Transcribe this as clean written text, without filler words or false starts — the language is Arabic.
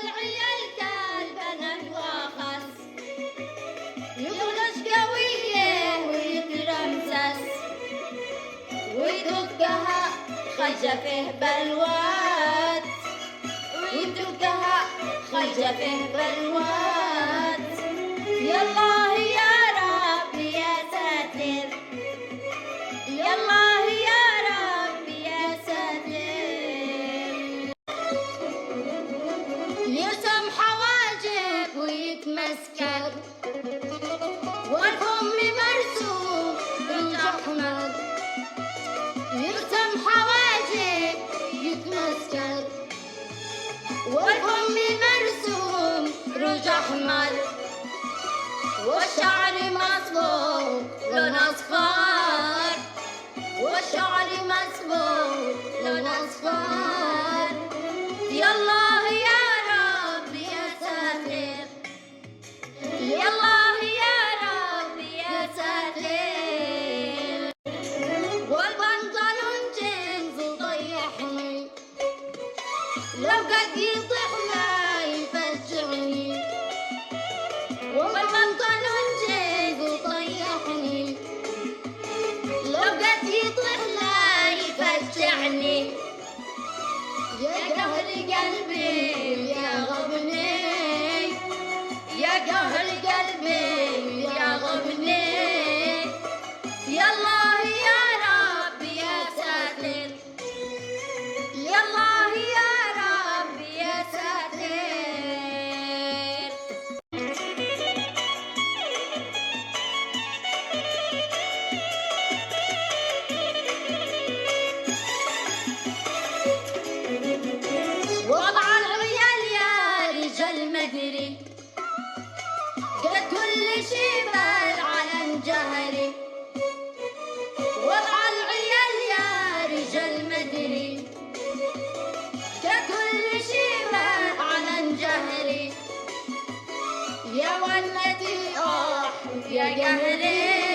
العيال كالبنات وخس، يغلش قوية ويترمسس، ويدقها خجفه بالواد، ويدقها خجفه بالواد. يالله يا رب يا ساتر، يالله يا رب يا ساتر. يرسم حواجب ويتمسكر، والفم مرسوم رمج أحمر. يرسم حواجب يتمسكر، والفم مرسوم رمج أحمر. والشعر مصبوغ لون أصفر، والشعر مصبوغ لون أصفر. يالله يا رب يا ساتر، يالله يا رب يا ساتر. والبنطلون جينز وضيحني، لو قد يطيح لا يفجعني. والبنطلون جينز وضيحني، لو قد يطيح لا يفجعني. يا قهر قلبي يا غبني، يا قهر قلبي يا غبني. يالله يا رب يا ساتر، يالله يا رب يا ساتر. وضع العيال يا رجال مدري، قد كل شي بالعلن جهري. وضع العيال يا رجال مدري، قد كل شي بالعلن جهري. يا ولدي يا قهري،